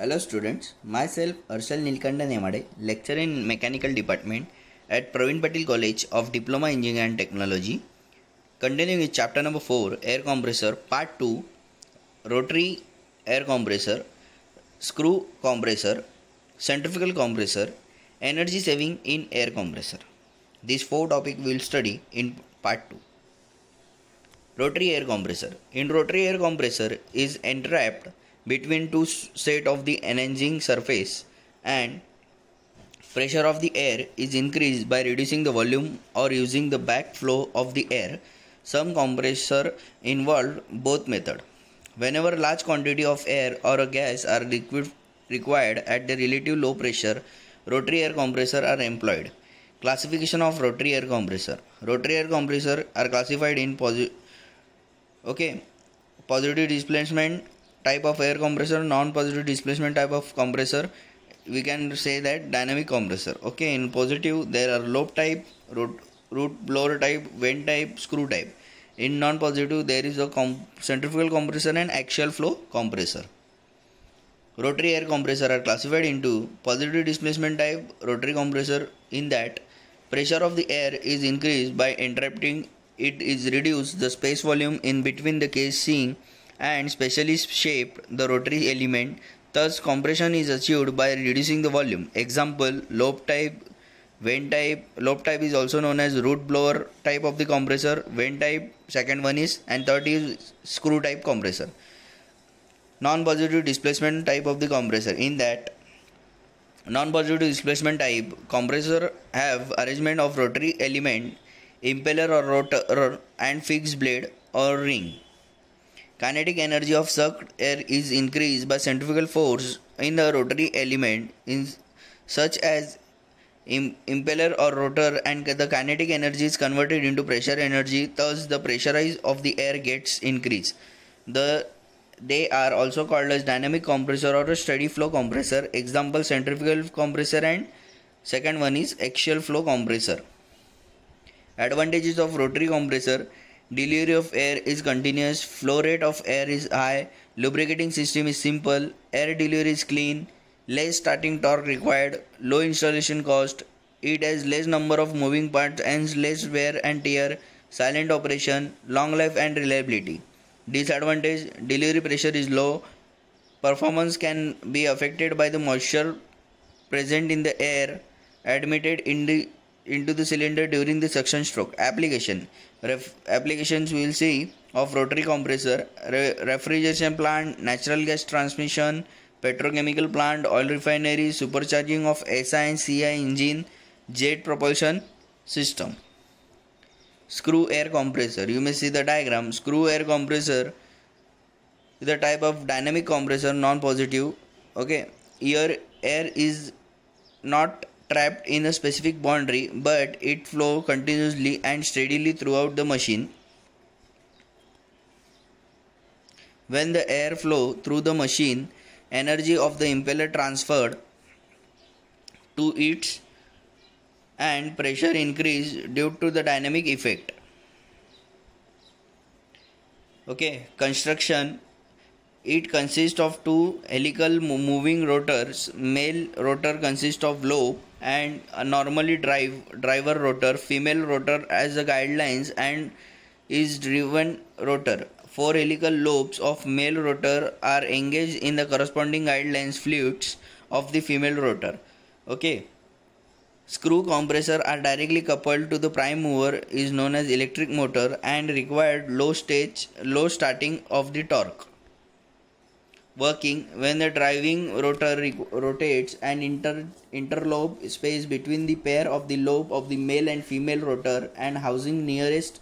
Hello students, myself Arshal Nilkanda Nemade, lecturer in Mechanical Department at Praveen Patil College of Diploma Engineering and Technology. Continuing with chapter number 4, Air Compressor, Part 2, Rotary Air Compressor, Screw Compressor, Centrifugal Compressor, Energy Saving in Air Compressor. These 4 topics we will study in Part 2. Rotary air compressor. In rotary air compressor is entrapped between two sets of the engine surface, and pressure of the air is increased by reducing the volume or using the backflow of the air. Some compressor involve both method. Whenever large quantity of air or a gas are required at the relative low pressure, rotary air compressor are employed. Classification of rotary air compressor. Rotary air compressor are classified in positive displacement type of air compressor, non-positive displacement type of compressor. We can say that dynamic compressor. In positive there are lobe type, root blower type, vent type, screw type. In non-positive there is a centrifugal compressor and axial flow compressor. Rotary air compressor are classified into positive displacement type rotary compressor, in that pressure of the air is increased by entrapping it is reduced the space volume in between the casing and specially shaped the rotary element. Thus compression is achieved by reducing the volume. Example: lobe type, vent type. Lobe type is also known as root blower type of the compressor. Vent type, second one is, and third is screw type compressor. Non-positive displacement type of the compressor, in that non-positive displacement type compressor have arrangement of rotary element, impeller or rotor, and fixed blade or ring. Kinetic energy of sucked air is increased by centrifugal force in the rotary element, such as impeller or rotor, and the kinetic energy is converted into pressure energy. Thus the pressure of the air gets increased. They are also called as dynamic compressor or a steady flow compressor. Example: centrifugal compressor, and second one is axial flow compressor. Advantages of rotary compressor: delivery of air is continuous, flow rate of air is high, lubricating system is simple, air delivery is clean, less starting torque required, low installation cost, it has less number of moving parts and less wear and tear, silent operation, long life and reliability. Disadvantage: delivery pressure is low, performance can be affected by the moisture present in the air admitted into the cylinder during the suction stroke. Applications we will see of rotary compressor: refrigeration plant, natural gas transmission, petrochemical plant, oil refinery, supercharging of SI and CI engine, jet propulsion system. Screw air compressor. You may see the diagram. Screw air compressor is a type of dynamic compressor, non-positive. Here air is not trapped in a specific boundary, but it flows continuously and steadily throughout the machine. When the air flows through the machine, energy of the impeller transferred to its and pressure increase due to the dynamic effect. Construction: it consists of two helical moving rotors. Male rotor consists of lobe and a normally driver rotor. Female rotor as the guidelines and is driven rotor. 4 helical lobes of male rotor are engaged in the corresponding guidelines fluids of the female rotor. Screw compressor are directly coupled to the prime mover, is known as electric motor, and required low starting of the torque. Working: when the driving rotor rotates, an interlobe space between the pair of the lobe of the male and female rotor and housing nearest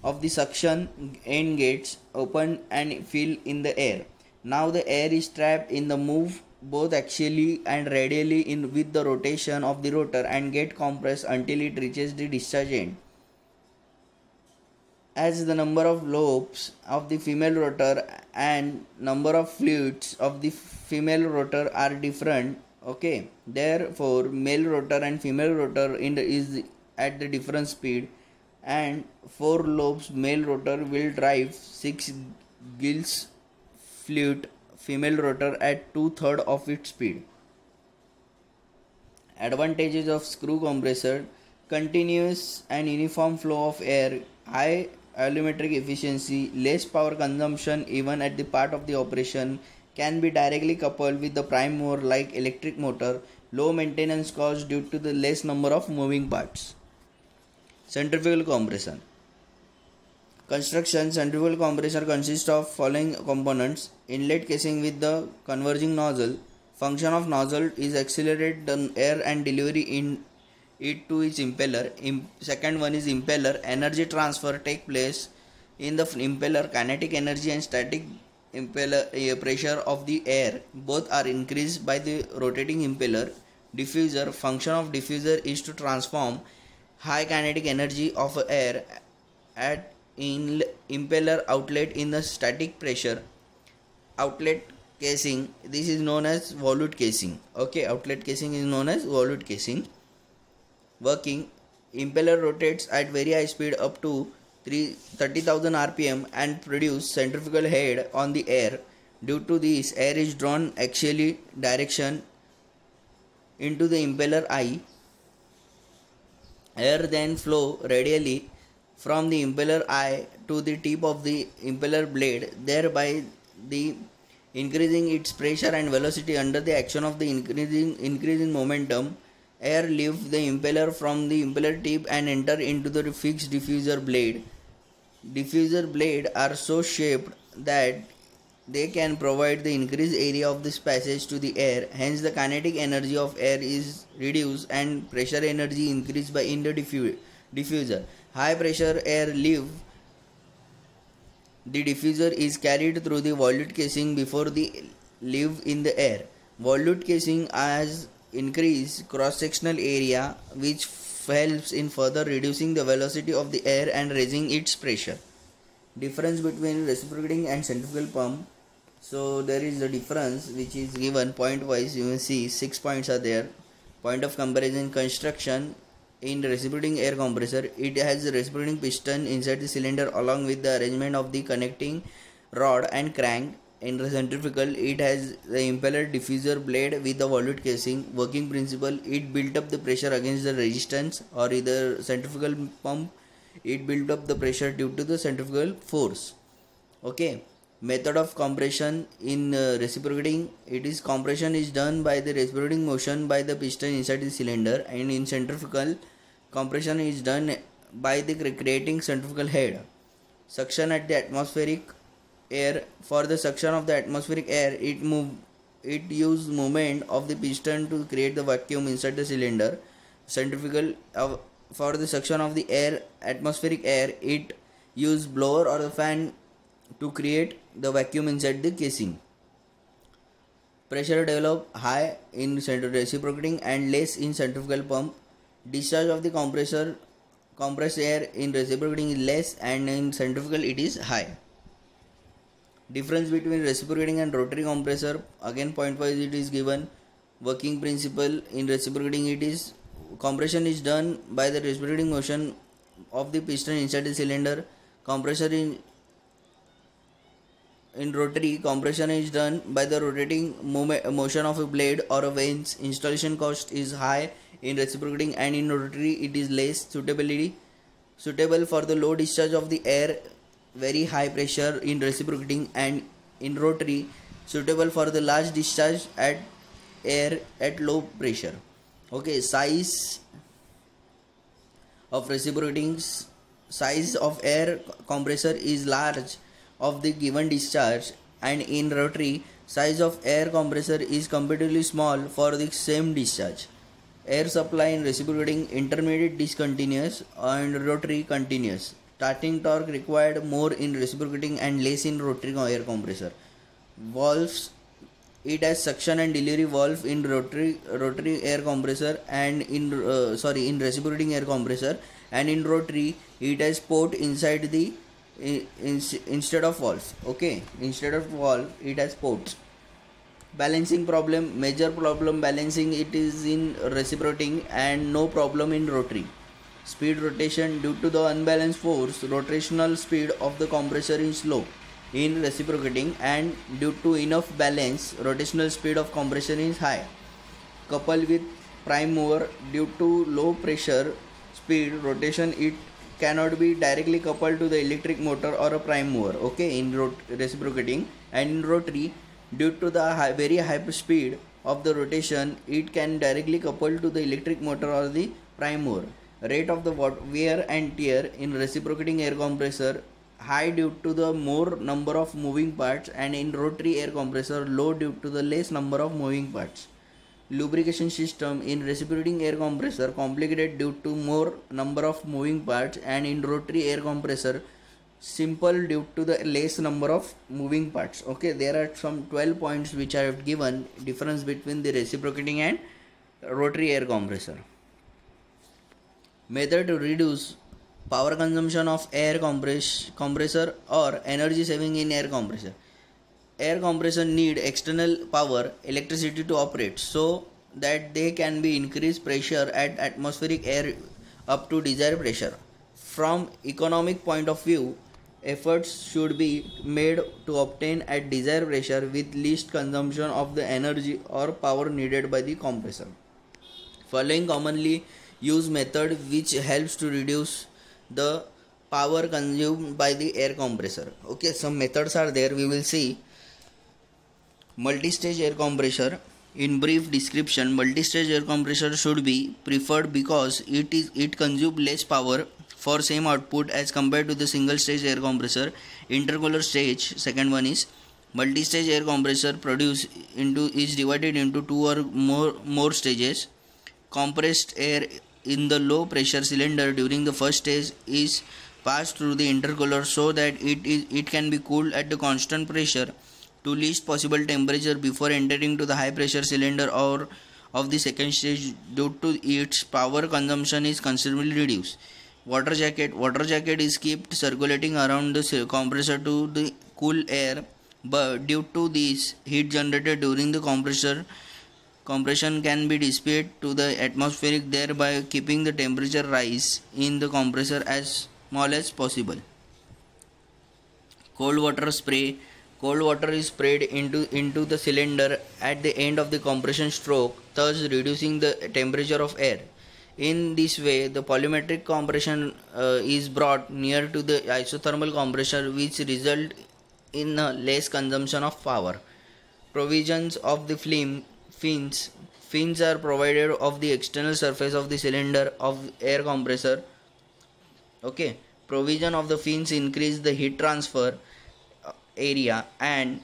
of the suction end gets open and fill in the air. Now the air is trapped in the move both axially and radially in with the rotation of the rotor and get compressed until it reaches the discharge end. As the number of lobes of the female rotor and number of fluids of the female rotor are different, therefore male rotor and female rotor is at the different speed, and 4 lobes male rotor will drive 6 gills fluid female rotor at 2/3 of its speed. Advantages of screw compressor: continuous and uniform flow of air, high volumetric efficiency, less power consumption even at the part of the operation, can be directly coupled with the prime mover like electric motor, low maintenance cost due to the less number of moving parts. Centrifugal compression. Construction: centrifugal compressor consists of following components: inlet casing with the converging nozzle. Function of nozzle is accelerate the air and delivery in it to its impeller. Second one is impeller. Energy transfer take place in the impeller. Kinetic energy and static impeller pressure of the air both are increased by the rotating impeller. Diffuser. Function of diffuser is to transform high kinetic energy of air at in impeller outlet in the static pressure outlet casing. This is known as volute casing. Okay, outlet casing is known as volute casing. Working: impeller rotates at very high speed up to 30,000 rpm and produce centrifugal head on the air. Due to this, air is drawn axially direction into the impeller eye. Air then flow radially from the impeller eye to the tip of the impeller blade, thereby the increasing its pressure and velocity under the action of the increasing momentum. Air leaves the impeller from the impeller tip and enter into the fixed diffuser blade. Diffuser blades are so shaped that they can provide the increased area of this passage to the air. Hence, the kinetic energy of air is reduced and pressure energy increased by in the diffuser. High pressure air leave the diffuser is carried through the volute casing before the leave in the air. Volute casing has increased cross-sectional area which helps in further reducing the velocity of the air and raising its pressure. Difference between reciprocating and centrifugal pump. So there is a difference which is given point wise. You will see 6 points are there. Point of comparison: construction. In reciprocating air compressor, it has a reciprocating piston inside the cylinder along with the arrangement of the connecting rod and crank. In the centrifugal, it has the impeller diffuser blade with the volute casing. Working principle: it built up the pressure against the resistance, or either centrifugal pump, it built up the pressure due to the centrifugal force. Okay. Method of compression. In reciprocating, it is compression is done by the reciprocating motion by the piston inside the cylinder, and in centrifugal, compression is done by the creating centrifugal head. Suction at the atmospheric air. For the suction of the atmospheric air, it use movement of the piston to create the vacuum inside the cylinder. Centrifugal, for the suction of the air, atmospheric air, it use blower or the fan to create the vacuum inside the casing. Pressure develop high in reciprocating and less in centrifugal pump. Discharge of the compressed air in reciprocating is less, and in centrifugal it is high. Difference between reciprocating and rotary compressor. Again, point wise it is given. Working principle: in reciprocating, it is compression is done by the reciprocating motion of the piston inside the cylinder. Compression in rotary, compression is done by the rotating motion of a blade or a vanes. Installation cost is high in reciprocating, and in rotary it is less. Suitable for the low discharge of the air, very high pressure in reciprocating, and in rotary suitable for the large discharge at air at low pressure. Okay, size of reciprocating. Size of air compressor is large of the given discharge, and in rotary, size of air compressor is comparatively small for the same discharge. Air supply in reciprocating: intermediate discontinuous and rotary continuous. Starting torque required more in reciprocating and less in rotary air compressor. Valves: it has suction and delivery valve in rotary air compressor, and in reciprocating air compressor, and in rotary it has port inside the instead of valves. Okay, instead of valve it has ports. Balancing problem: major problem balancing it is in reciprocating and no problem in rotary. Speed rotation: due to the unbalanced force, rotational speed of the compressor is slow. in reciprocating, and due to enough balance, rotational speed of compression is high. Coupled with prime mover, due to low pressure speed rotation, it cannot be directly coupled to the electric motor or a prime mover, okay, in reciprocating. And in rotary, due to the very high speed of the rotation, it can directly couple to the electric motor or the prime mover. Rate of the wear and tear in reciprocating air compressor high due to the more number of moving parts, and in rotary air compressor low due to the less number of moving parts. Lubrication system in reciprocating air compressor complicated due to more number of moving parts, and in rotary air compressor simple due to the less number of moving parts. Okay, there are some 12 points which I have given difference between the reciprocating and rotary air compressor. Method to reduce power consumption of air compressor or energy saving in air compressor. Air compressor need external power, electricity to operate, so that they can be increased pressure at atmospheric air up to desired pressure. From economic point of view, efforts should be made to obtain at desired pressure with least consumption of the energy or power needed by the compressor. Following commonly used method which helps to reduce the power consumed by the air compressor. Okay, some methods are there, we will see. Multi-stage air compressor. In brief description, multi-stage air compressor should be preferred because it consumes less power for same output as compared to the single stage air compressor. Intercooler stage, second one is multi-stage air compressor is divided into two or more stages. Compressed air in the low pressure cylinder during the first stage is passed through the intercooler so that it can be cooled at the constant pressure to least possible temperature before entering to the high pressure cylinder or of the second stage. Due to its power consumption is considerably reduced. Water jacket is kept circulating around the compressor to the cool air, but due to this heat generated during the compression can be dissipated to the atmospheric, thereby keeping the temperature rise in the compressor as small as possible. Cold water spray. Cold water is sprayed into the cylinder at the end of the compression stroke, thus reducing the temperature of air. In this way, the polymetric compression is brought near to the isothermal compression, which result in a less consumption of power. Provisions of the fins. Fins are provided of the external surface of the cylinder of air compressor. Okay, provision of the fins increase the heat transfer area, and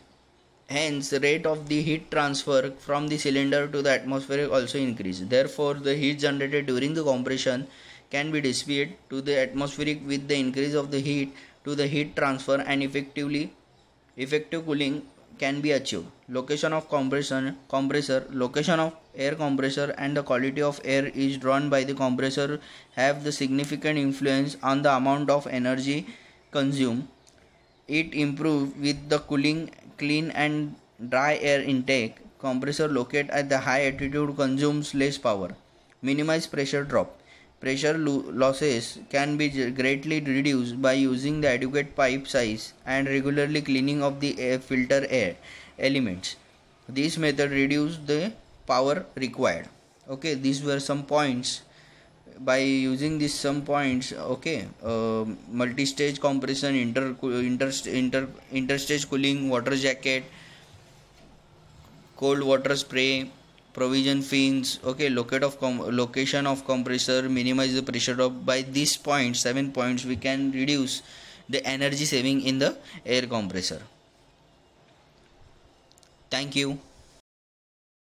hence the rate of the heat transfer from the cylinder to the atmosphere also increase. Therefore, the heat generated during the compression can be dissipated to the atmospheric with the increase of the heat to the heat transfer, and effective cooling can be achieved. Location of compressor. Location of air compressor and the quality of air is drawn by the compressor have the significant influence on the amount of energy consumed. It improves with the cooling, clean and dry air intake. Compressor located at the high altitude consumes less power. Minimize pressure drop. Pressure losses can be greatly reduced by using the adequate pipe size and regularly cleaning of the filter air elements. This method reduces the power required. Okay, these were some points. By using these some points, okay, multi-stage compression, interstage cooling, water jacket, cold water spray, provision fins, okay, location of compressor, minimize the pressure drop. By these points, 7 points, we can reduce the energy saving in the air compressor. Thank you.